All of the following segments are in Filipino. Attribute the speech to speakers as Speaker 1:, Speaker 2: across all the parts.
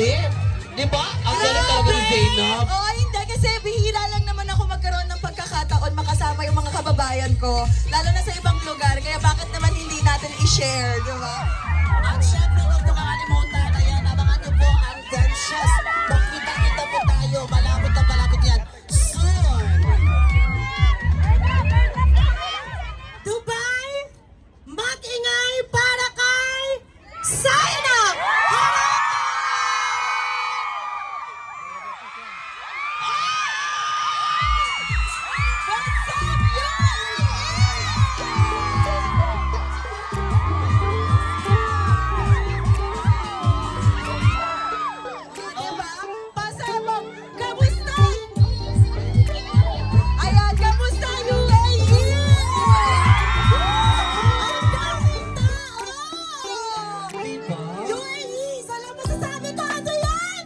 Speaker 1: galit. Di ba? Ang galit talaga ni Zainab.
Speaker 2: Oo, hindi. Kasi bihira lang naman ako magkaroon ng pagkakataon makasama yung mga kababayan ko. Lalo na sa ibang lugar. Kaya bakit naman hindi natin i-share, di ba?
Speaker 3: At syempre, huwag nyo kakalimutan. Ayan, abangan nyo po ang Dancious. Magkita-kita po tayo. Malapit na malapit yan. Soon! Dubai, mag-ingay para kay Zainab!
Speaker 2: Diba? Pasabog, kamusta? Ayan, kamusta UAE? Ang daming tao!
Speaker 1: Diba?
Speaker 2: UAE, alam mo sasabi ko ano yan?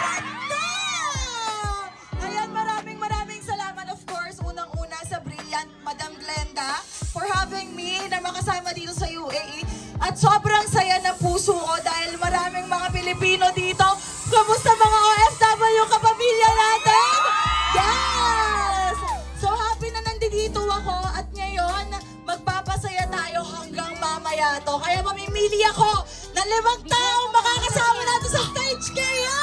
Speaker 2: Ganda! Ayan, maraming salamat of course. Unang-una sa brilliant Madam Glenda for having me na makasama dito sa UAE. At sobrang saya ng puso ko dahil maraming mga Pilipino dito. Kamusta mga OFW kapamilya natin? Yes! So happy na nandito ako at ngayon magpapasaya tayo hanggang mamaya to. Kaya mamimili ako ng 5 taong makakasama natin sa stage kaya!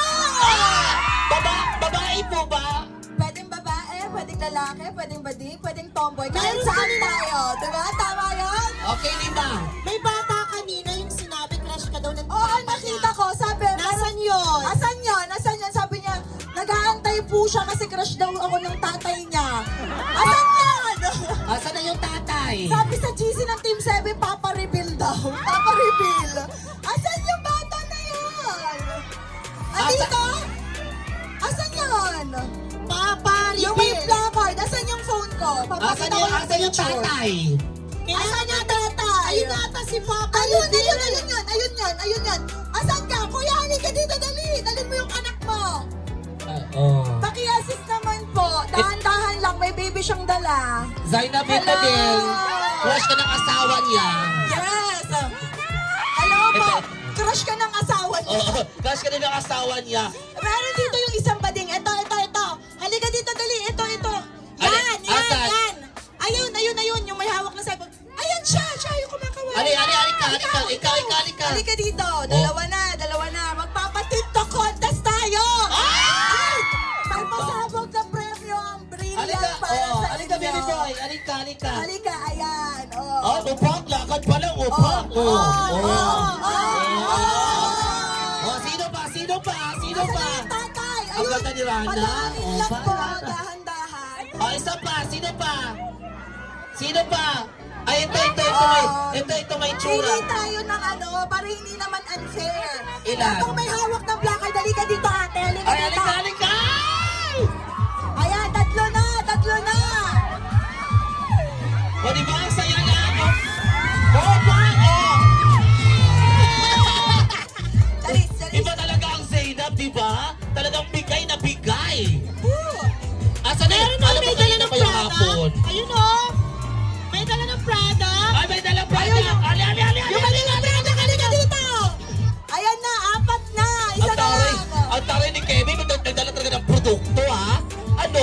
Speaker 1: Babae po ba?
Speaker 2: Pwedeng babae, pwedeng lalaki, pwedeng bading, pwedeng tomboy. Kahit
Speaker 3: Meron
Speaker 2: saan
Speaker 3: kanina.
Speaker 2: tayo. Diba? Tama yan?
Speaker 1: Okay, Lima.
Speaker 3: May bata kanina yung sinabi crush ka daw ng
Speaker 2: Oo,
Speaker 3: papa
Speaker 2: nakita
Speaker 3: niya.
Speaker 2: ko. Sabi,
Speaker 3: Nasaan yun?
Speaker 2: asan yun? Asan yun? Sabi niya, nag-aantay po siya kasi crush daw ako ng tatay niya. Asan yun?
Speaker 1: Asan na yung tatay?
Speaker 2: Sabi sa GC ng Team 7, Papa Reveal daw. Papa Reveal. Asan yung bata na yun? Andito? Asan yun?
Speaker 3: Papa
Speaker 2: Yung may
Speaker 3: Reveal.
Speaker 2: placard. Asan yung phone ko? Papakita ko
Speaker 1: Asan yung
Speaker 2: picture.
Speaker 1: tatay?
Speaker 2: Asan yung tatay?
Speaker 3: Ayun nata si Papa
Speaker 2: Ayun,
Speaker 3: Reveal.
Speaker 2: ayun yan, ayun yan, ayun yan. Asan ka? Kuya, halika dito, dali. Dalhin mo yung anak mo.
Speaker 1: Oh.
Speaker 2: Paki-assist naman po. Dahan-dahan lang, may baby siyang dala.
Speaker 1: Zainab ito
Speaker 2: Hello.
Speaker 1: din. Crush ka ng asawa niya.
Speaker 2: Yes! Hello po. Crush ka ng asawa niya.
Speaker 1: Oo, crush ka din ng asawa niya.
Speaker 2: Meron dito yung isang bading. Ito. Halika dito, dali. Ito.
Speaker 1: Ali,
Speaker 2: Yan.
Speaker 1: asan?
Speaker 2: Ayun. Yung may hawak na cellphone. Ayun siya yung kumakawala.
Speaker 1: Ikaw.
Speaker 2: Halika dito. Dalawa na. Magpapa-TikTok contest tayo.
Speaker 1: Ay!
Speaker 2: May pasabog na premyo ang brilliant
Speaker 1: Halika,
Speaker 2: para sa
Speaker 1: halika
Speaker 2: inyo.
Speaker 1: baby boy, halika.
Speaker 2: Halika, ayan.
Speaker 1: Oh, upak, lakad pa lang, upak. Oh, sino pa?
Speaker 2: Asan na yung tatay?
Speaker 1: Ang ganda ni Rana.
Speaker 2: Padaanin
Speaker 1: Oh,
Speaker 2: lang po,
Speaker 1: parang-
Speaker 2: dahan-dahan.
Speaker 1: Oh, isa pa, sino pa? Ay, ito may tsura.
Speaker 2: Pili tayo ng para hindi naman unfair.
Speaker 1: Ilan?
Speaker 2: Habang may hawak ng placard, halika dito ate, halika
Speaker 1: Ay,
Speaker 2: dito.
Speaker 1: halika!
Speaker 2: Ayan, tatlo na.
Speaker 1: O, di ba? Ang saya na, no? Oo ba? Oh!
Speaker 2: Dali.
Speaker 1: Iba talaga ang Zainab, di ba? Talagang bigay na bigay.
Speaker 2: Woo!
Speaker 1: Asa na yun? Alam mo kanina pa yung hapon.
Speaker 3: Ayun o. May dala ng Prada.
Speaker 1: Ay, may dalang Prada. Ali.
Speaker 2: Yung malilang branda, halika dito. Ayan na, 4 na. Isa na lang.
Speaker 1: Ang taray ni Kevin, nagdala talaga ng produkto, ha? Ano?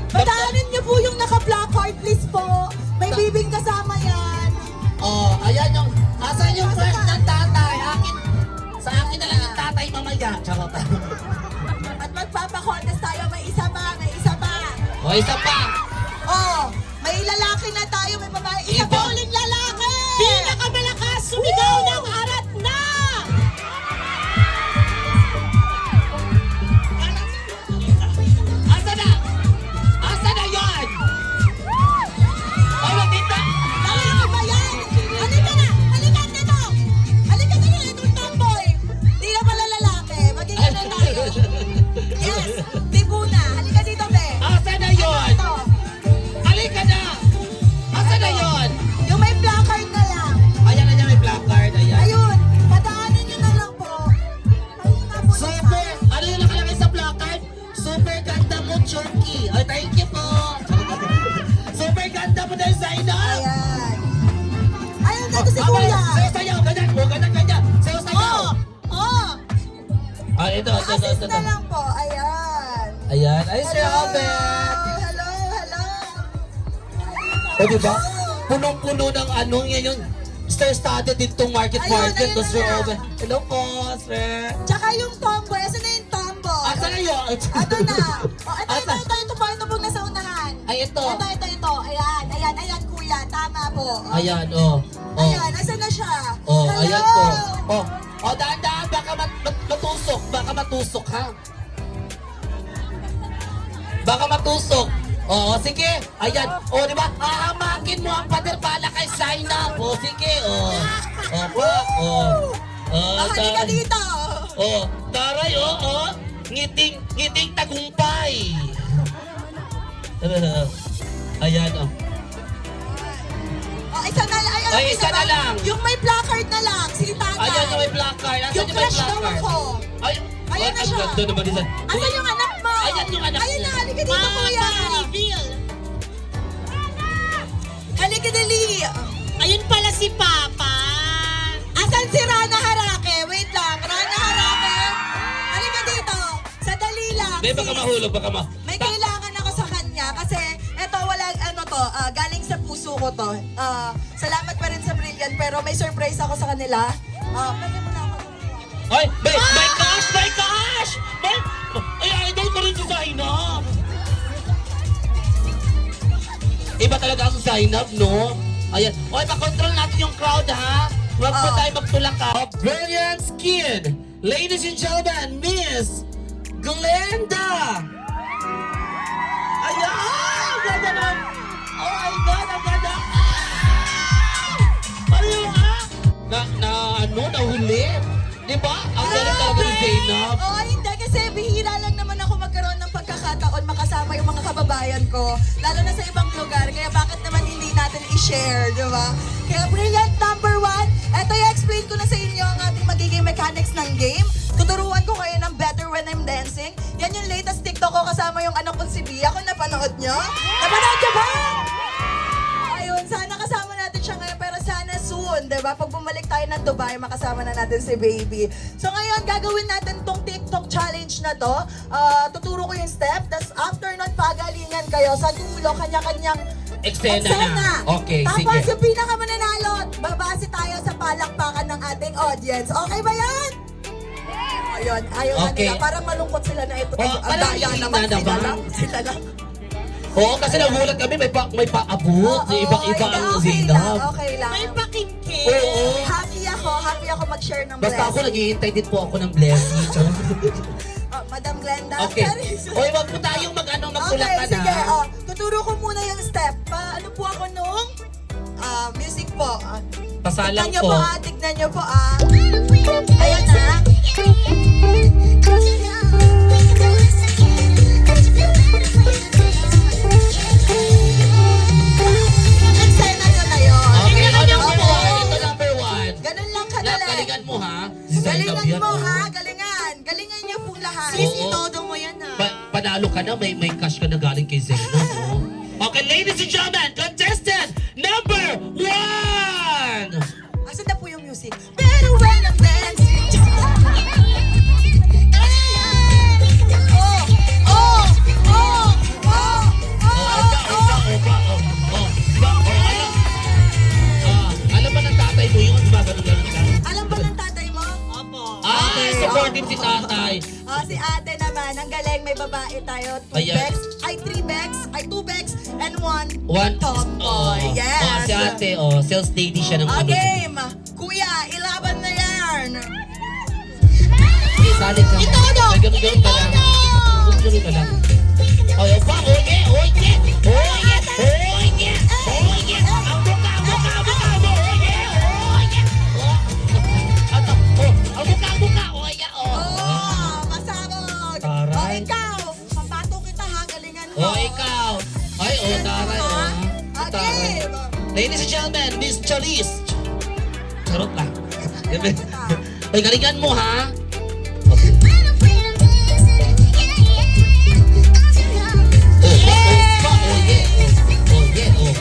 Speaker 2: Padaanin niyo po yung naka-placard, please po. May bibing kasama yan.
Speaker 1: Oh, ayan yung, asan yung first ng tatay? Sa akin na lang yung tatay mamaya. Charot.
Speaker 2: At magpapa-contest tayo, may isa pa.
Speaker 1: O, isa pa.
Speaker 2: Oh, may lalaki na tayo, may babae. Isa
Speaker 1: Iba.
Speaker 2: pa uling lalaki.
Speaker 3: Pinakamalakas sumigaw ng arat na.
Speaker 1: Asa na yan? Ay, nandito.
Speaker 2: Lalaki ba yan? Halika na, halika dito. Halika dito, itong tomboy. Di na pala lalaki, magiging na tayo. Yes, Tibuna. Halika dito, be.
Speaker 1: Asa na yun?
Speaker 2: Ito.
Speaker 1: Halika na. Asa na yun?
Speaker 2: Yung may placard na lang.
Speaker 1: Ayan na niya may placard. Ayan.
Speaker 2: Ayun, padaanin nyo na lang po. Ayun na po.
Speaker 1: Super. Ano yung nakalagay sa placard? Super ganda mo, Chunky. Ay, thank you po. Super ganda mo na yung Zainab.
Speaker 2: Ayan. Ayun, dito si Kuya.
Speaker 1: Sayo, ganyan. O, ganyan. Sayo.
Speaker 2: Oh,
Speaker 1: ito.
Speaker 2: Assist na lang po. Ayan.
Speaker 1: Ayan. Ay, Sir
Speaker 2: Hello.
Speaker 1: Albert.
Speaker 2: Hello, hello.
Speaker 1: O, diba? Punong-puno ng ano ngayon. Star-studded ditong market.
Speaker 2: Ayun
Speaker 1: To Sir
Speaker 2: na.
Speaker 1: Albert. Hello po, Sir.
Speaker 2: Tsaka yung tomboy. Asan na yung tomboy?
Speaker 1: Asa kayo?
Speaker 2: Ito na. O, ito po nasa unahan.
Speaker 1: Ay, ito.
Speaker 2: Ito. Ayan, kuya. Tama po. O,
Speaker 1: Ayan, oh.
Speaker 2: Ayan, asan na siya?
Speaker 1: Oh,
Speaker 2: Hello.
Speaker 1: ayan po. Oh, daan-daan. Baka matusok. Baka matusok, ha? Baka matusok. Oo, sige. Ayan. O, di ba? Ahamakin mo ang pader pala kay Zainab. O, sige. O. Opo. O.
Speaker 2: Halika dito.
Speaker 1: O, taray. O. Ngiting tagumpay. Ayan, o.
Speaker 2: O, isa na lang.
Speaker 1: Ay, isa na lang.
Speaker 2: Yung may placard na lang. Sige, tatay.
Speaker 1: Ayan na may placard. Asan
Speaker 2: Yung
Speaker 1: may
Speaker 2: crush daw
Speaker 1: placard?
Speaker 2: ako.
Speaker 1: Ay,
Speaker 2: Ayan na
Speaker 1: ang
Speaker 2: siya.
Speaker 1: ganda naman isa.
Speaker 2: Asan yung anak mo?
Speaker 1: Ayan yung anak
Speaker 2: Ayan
Speaker 1: niya.
Speaker 2: na, halika dito, kuya.
Speaker 3: reveal.
Speaker 2: Halika dali.
Speaker 3: Ayun pala si Papa.
Speaker 2: Asan si Rana Harake? Wait lang, Rana Harake. Halika dito. Sadali lang.
Speaker 1: Be, baka
Speaker 2: sis.
Speaker 1: mahulog, baka
Speaker 2: May kailangan ako sa kanya kasi eto galing sa puso ko to. Salamat pa rin sa Brilliant pero may surprise ako sa kanila. Pwede mo na ako.
Speaker 1: Ay, may cash! May cash! Ay, idol ko rin si Zainab! Iba talaga ang Zainab, no? Ayan. Okay, pakontrol natin yung crowd, ha? Huwag po tayo magtulak, ha? Brilliant Skin! Ladies and gentlemen, Miss Glenda! Ayan! Ang ganda naman! Oh my God, ang ganda! Ano yung, nahuli? Di ba? Ang galing talaga ni Zainab.
Speaker 2: Oo, hindi kasi bihira lang naman ako magkaroon ng pagkakataon makasama yung mga kababayan ko. Lalo na sa ibang lugar. Kaya bakit naman hindi natin i-share, di ba? Kaya Brilliant number 1. Eto i-explain ko na sa inyo ang ating magiging mechanics ng game. Tuturuan ko kayo ng Better When I'm Dancing. Yan yung latest TikTok ko kasama yung anak kong si Bia. Kung napanood nyo? Napanood nyo ba? Ayun, sana kasama natin siya ngayon pero sana soon, di ba? Pag bumalik tayo ng Dubai, makasama na natin si Baby. So ngayon, gagawin natin tong TikTok challenge na to. Tuturo ko yung step, tapos after nun, pagalingan kayo sa dulo, kanya-kanyang
Speaker 1: Eksena na. Okay,
Speaker 2: Tapos
Speaker 1: sige.
Speaker 2: yung pinakamananalo, babase tayo sa palakpakan ng ating audience. Okay ba yan? Ayun, ayaw na
Speaker 1: Okay.
Speaker 2: nila. Parang malungkot sila na ito.
Speaker 1: Oh,
Speaker 2: Ang
Speaker 1: parang
Speaker 2: daya
Speaker 1: hihina
Speaker 2: naman,
Speaker 1: naman.
Speaker 2: sila lang.
Speaker 1: Oo, kasi nagulat kami, may paabot.
Speaker 2: Oo,
Speaker 1: Ibang-iba ang
Speaker 2: okay
Speaker 1: Zainab.
Speaker 2: lang, okay lang.
Speaker 3: May pakingke.
Speaker 1: Oo.
Speaker 2: Happy ako mag-share ng
Speaker 1: Basta ako,
Speaker 2: blessing.
Speaker 1: naghihintay din po ako ng blessing.
Speaker 2: Madam Glenda.
Speaker 1: Okay.
Speaker 2: Paris.
Speaker 1: Oy, wag po tayong magtulak
Speaker 2: Okay,
Speaker 1: ka na.
Speaker 2: sige. Tuturo ko muna yung step. Ano po ako nung music po.
Speaker 1: Pasalang
Speaker 2: Tignan nyo
Speaker 1: po.
Speaker 2: po, tignan nyo po. Ayan na. Eksena nyo na yun.
Speaker 1: Okay, number
Speaker 2: Okay.
Speaker 1: one. Ito number one.
Speaker 2: Ganun lang
Speaker 1: Nak,
Speaker 2: kadali.
Speaker 1: galingan mo, ha? Si Zainab
Speaker 2: Galingan
Speaker 1: yan,
Speaker 2: mo
Speaker 1: oh.
Speaker 2: ha, galingan. Galingan nyo po lahat.
Speaker 1: Sis, Oo.
Speaker 3: Todo mo yan ha.
Speaker 1: Panalo ka na, may cash ka na galing kay Zainab, oh. Okay, ladies and gentlemen, contestant number one!
Speaker 2: Asan na po yung music? Better when I'm dancing.
Speaker 1: Alam ba ng tatay mo yun? Gumagano-ganon ka?
Speaker 2: Alam ba ng tatay mo?
Speaker 3: Opo.
Speaker 1: Ay, supportive si tatay.
Speaker 2: Si ate naman, ang galing, may babae tayo. 2
Speaker 1: Ayan.
Speaker 2: bags, 2 bags, and 1
Speaker 1: One.
Speaker 2: tomboy. Yes.
Speaker 1: Si ate, sales lady siya ng
Speaker 2: Game. Kuya, ilaban na yan.
Speaker 1: Salit ka.
Speaker 2: Itodo!
Speaker 1: Ay, ganun-ganun ka lang. Ganun-ganun ka lang. Oy, opa, oye, oye, oye, oye, oye. Ang buka mo, oye, oye. Ang buka, oye,
Speaker 2: Masabog.
Speaker 1: Taray.
Speaker 2: Ikaw, papato kita ha, galingan mo.
Speaker 1: Ikaw. Ay, taray, taray.
Speaker 2: Game.
Speaker 1: Ladies and gentlemen, Miss Charisse. Charot lang. Ay, galingan mo, ha?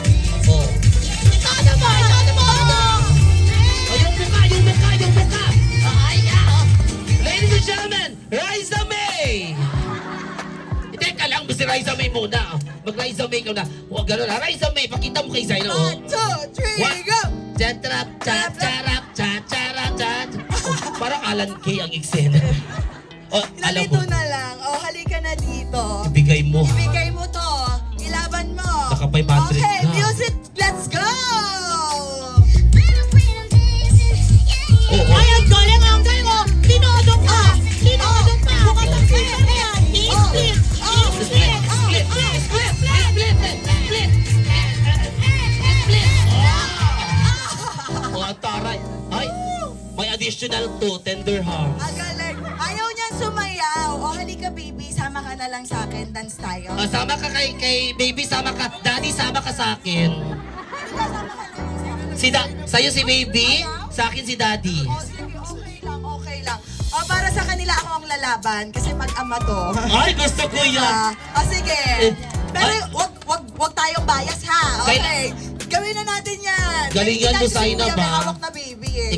Speaker 2: Itodo mo, itodo mo.
Speaker 1: Yung buka! Ladies and and gentlemen, Raisa May! Teka lang, si Raisa May muna. Mag-Raisa May ka na. Huwag gano'n ha. Raisa May, pakita mo kay Zaina.
Speaker 2: 1, 2, 3, go!
Speaker 1: Chatrap, chacharap, chacharap, chat. Parang Alan Kay ang eksena. Oh, alam mo,
Speaker 2: Nalito na lang. O, halika na dito.
Speaker 1: ibigay mo.
Speaker 2: Ibigay mo to. Ilaban mo.
Speaker 1: Naka 500
Speaker 2: Okay,
Speaker 1: na.
Speaker 2: music, let's go!
Speaker 1: Oo, oo.
Speaker 2: Ay, ang galing ang galing mo! Tinodo ka! Tinodo ka! Mukhang mag-singer na yan! I-split! I-split!
Speaker 1: Split, split, split, split, split, split. Oh, taray. Ay, may additional to, tender heart.
Speaker 2: Ang galing! Ayaw niya sumayaw. O, halika baby, sama ka na lang sa akin. Dance tayo.
Speaker 1: Sama ka kay baby, sama ka. Daddy, sama ka sa akin.
Speaker 2: Halika, sama ka na lang sa akin.
Speaker 1: Sa'yo si baby, sa akin si daddy.
Speaker 2: O, sige, okay lang, okay lang. O, para sa kanila ako ang lalaban kasi mag-ama to.
Speaker 1: Ay, gusto ko yan.
Speaker 2: O, sige. Pero wag tayong bias ha. Okay. Gawin na natin yan.
Speaker 1: Galingan mo, Zaina,
Speaker 2: May
Speaker 1: ba?
Speaker 2: hawak na baby eh.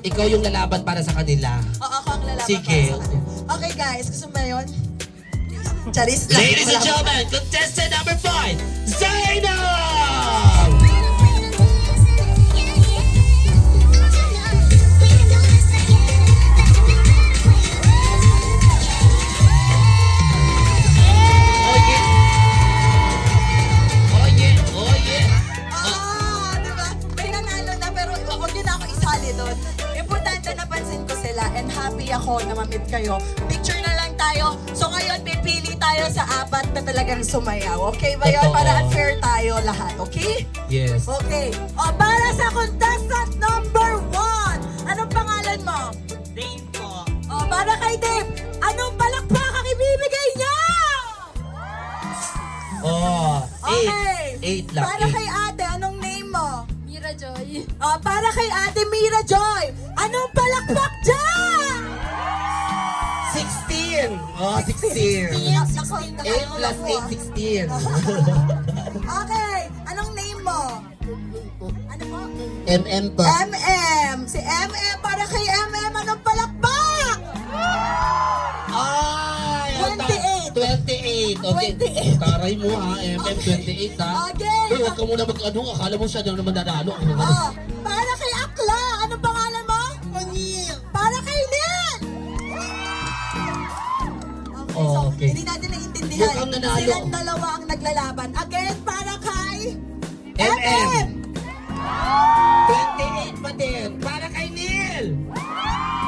Speaker 1: Ikaw yung lalaban para sa kanila.
Speaker 2: Oo, ako ang lalaban
Speaker 1: Sige.
Speaker 2: para sa kanila. Okay guys, gusto mo yun? Charis lang.
Speaker 1: Ladies and
Speaker 2: Wala-
Speaker 1: gentlemen, contestant number 5, Zaina! Oh yeah, oh yeah.
Speaker 2: Diba? May nanalo na pero huwag niyo na ako isali doon. Importante napansin ko sila and happy ako na ma-meet kayo. Picture na lang tayo. So ngayon, pipili tayo sa apat na talagang sumayaw. Okay ba yun?
Speaker 1: Totoo.
Speaker 2: Para unfair tayo lahat, okay?
Speaker 1: Yes.
Speaker 2: Okay. O, para sa contestant number 1, anong pangalan mo?
Speaker 3: Dave po.
Speaker 2: O, para kay Dave, anong palakpak ang ibibigay niya?
Speaker 1: Oh,
Speaker 2: Okay.
Speaker 1: 8 lang.
Speaker 2: Para
Speaker 1: eight.
Speaker 2: kay ate, anong name mo?
Speaker 4: Mira Joy.
Speaker 2: O, para kay ate Mira Joy, anong palakpak dyan?
Speaker 1: 16. Oh, 16. 8 plus 8, 16.
Speaker 2: Okay, anong name mo? Ano mo?
Speaker 1: MM pa.
Speaker 2: MM. Si MM, para kay MM, anong palakpak?
Speaker 1: Ay!
Speaker 2: 28.
Speaker 1: 28. Okay.
Speaker 2: 28.
Speaker 1: Taray mo ha, MM 28 ha.
Speaker 2: Okay.
Speaker 1: Uy, huwag ka muna mag-ano. Akala mo siya naman nanalo.
Speaker 2: Oh, para kay Akla, anong pangalan mo?
Speaker 3: O'Neal.
Speaker 2: Para kay Lynn! Okay, so
Speaker 1: Okay.
Speaker 2: hindi natin naiintindihan.
Speaker 1: Mukhang nanalo.
Speaker 2: Silang dalawa ang naglalaban. Again, para kay
Speaker 1: MM. 28 pa din. Para kay Neil.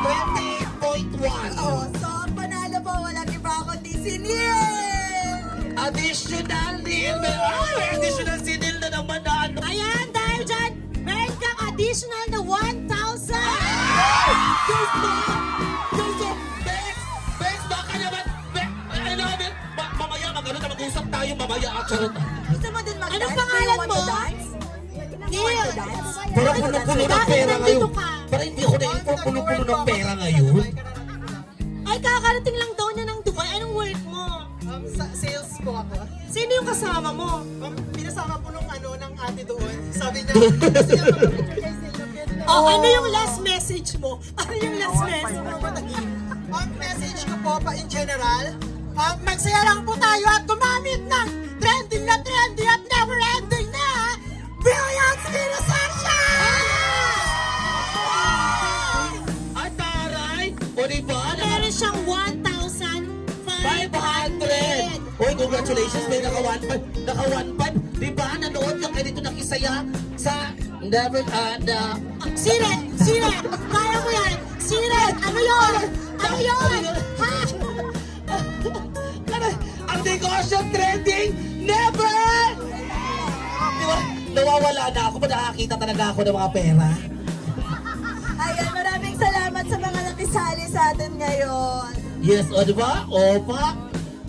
Speaker 1: 28.1.
Speaker 2: Oh, so ang panalo po, walang iba kundi si Neil!
Speaker 1: Additional Neil. May additional si Neil na naman na ano.
Speaker 2: Ayan, dahil dyan, meron kang additional na 1,000!
Speaker 1: Bex! Bex, baka naman! Bex! Ano namin? Mamaya, mag-ano na mag-usap tayo mamaya. Charot.
Speaker 2: Gusto mo din mag-dance?
Speaker 4: Anong pangalan mo?
Speaker 2: Neil!
Speaker 1: Parang puno-puno ng pera ngayon. Parang hindi ako na-inform puno-puno ng pera ngayon.
Speaker 4: Ay, kakarating lang daw niya ng Dubai. Anong work mo?
Speaker 3: Sa sales po ako.
Speaker 4: Sino yung kasama mo?
Speaker 3: Pinasama po nung ng ate doon. Sabi niya, kasi
Speaker 4: Oh, ano yung last message mo? Ano yung last message?
Speaker 3: ang message ko po pa in general, magsaya lang po tayo at gumamit ng trending na trendy at never ending na Brilliant Intersection!
Speaker 1: Ay, taray! O diba?
Speaker 4: Meron siyang 1,500.
Speaker 1: Uy, congratulations! May naka 1.5. Diba? Nanood ka kayo dito nakisaya sa Never,
Speaker 4: Siren! Siren! Kaya mo yan! Siren! Ano yun? Ano yun? Ha?
Speaker 1: Ang negosyo trending, never! Diba? Nawawala na ako. Nakakita talaga ako ng mga pera.
Speaker 2: Ayan, maraming salamat sa mga nakisali sa atin ngayon.
Speaker 1: Yes, o diba? Opa!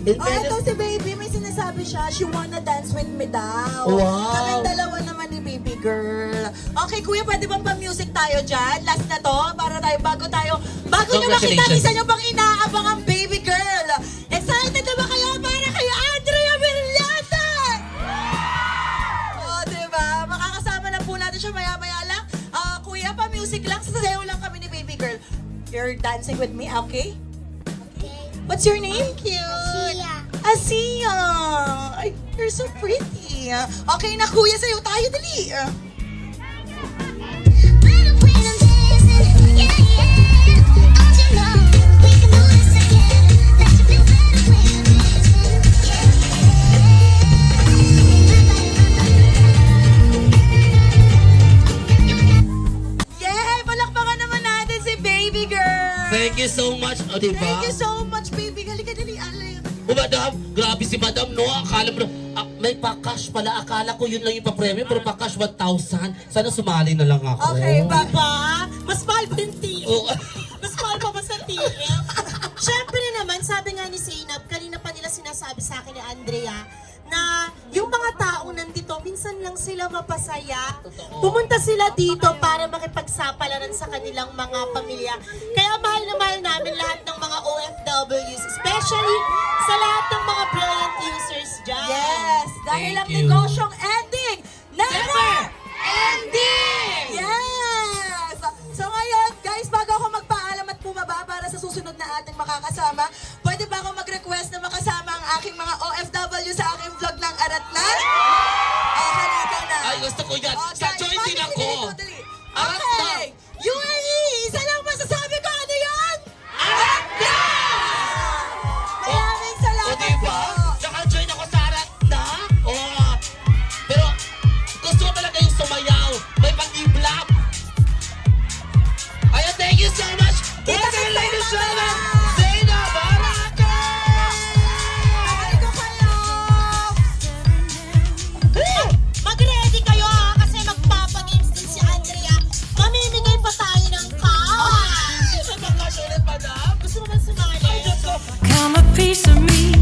Speaker 1: In
Speaker 2: Oh,
Speaker 1: fairness-
Speaker 2: ito si baby, may sinasabi siya, she wanna dance with me daw.
Speaker 1: Wow.
Speaker 2: Kaming dalawa naman ni baby girl. Okay, kuya, pwede bang pa-music tayo dyan? Last na to, para tayo, bago nyo makita,
Speaker 1: Congratulations.
Speaker 2: isa nyo pang inaabang ang baby girl. Excited na ba kayo para kay Andrea Villante? Oh, diba? Makakasama na po natin siya maya-maya lang. Kuya, pa-music lang, sasayaw lang kami ni baby girl. You're dancing with me, okay? What's your name?
Speaker 4: Sia.
Speaker 2: Asia. Ay, you're so pretty. Okay na, kuya, sa'yo tayo, dali. Yay! Palakpakan naman natin si baby girl.
Speaker 1: Thank you so much. O, diba?
Speaker 2: Thank you so much, baby. Halika, dali, alay.
Speaker 1: O, madam, grabe si madam, no? Akala mo, may pa-cash pala. Akala ko yun lang yung pa-premium, pero pa-cash 1,000. Sana sumali na lang ako.
Speaker 2: Okay, ba?
Speaker 4: Diba? Mas mahal pa yung TM.
Speaker 1: Oh.
Speaker 4: Mas mahal pa ba sa TM? Siyempre naman, sabi nga ni Zainab, kanina pa nila sinasabi sa akin ni Andrea, na yung mga taong nandito, minsan lang sila mapasaya. Pumunta sila dito para makipagsapalaran sa kanilang mga pamilya. Kaya mahal na mahal namin lahat ng mga OFWs, especially sa lahat ng mga brilliant users dyan.
Speaker 2: Yes, dahil
Speaker 1: Thank
Speaker 2: ang
Speaker 1: you.
Speaker 2: negosyong ending, never
Speaker 1: Never
Speaker 2: ending! Yes! So ngayon, guys, bago ako magpaalam at bumaba para sa susunod na ating makakasama, pwede ba ako mag-request na makasama ang aking mga OFW sa aking vlog ng Aratnan? Halika na.
Speaker 1: Ay, gusto ko yan.
Speaker 2: Okay,
Speaker 1: Sa join din
Speaker 2: dali,
Speaker 1: ako.
Speaker 2: dali.
Speaker 1: Aratnan.
Speaker 2: Okay, UAE! Isa lang masasabi ko, ano yun? Maraming
Speaker 1: O,
Speaker 2: salamat
Speaker 1: diba?
Speaker 2: po.
Speaker 1: Tsaka join ako sa arat na. O, pero gusto ko talaga yung sumayaw. May pag-i-blap. Ayan, thank you so much.
Speaker 2: Kita
Speaker 1: Once again,
Speaker 2: sa
Speaker 1: ladies and
Speaker 2: sama.
Speaker 1: gentlemen, Zainab Baraka!
Speaker 2: Mahal ko kayo.
Speaker 4: Mag-ready kayo ha, kasi magpapagames din si Andrea. Mamimigay pa tayo ng cash.
Speaker 1: May pag-cash ulit, madam.
Speaker 4: Gusto mo ba sumali?
Speaker 1: Ay, Diyos ko.
Speaker 5: Come a piece of me.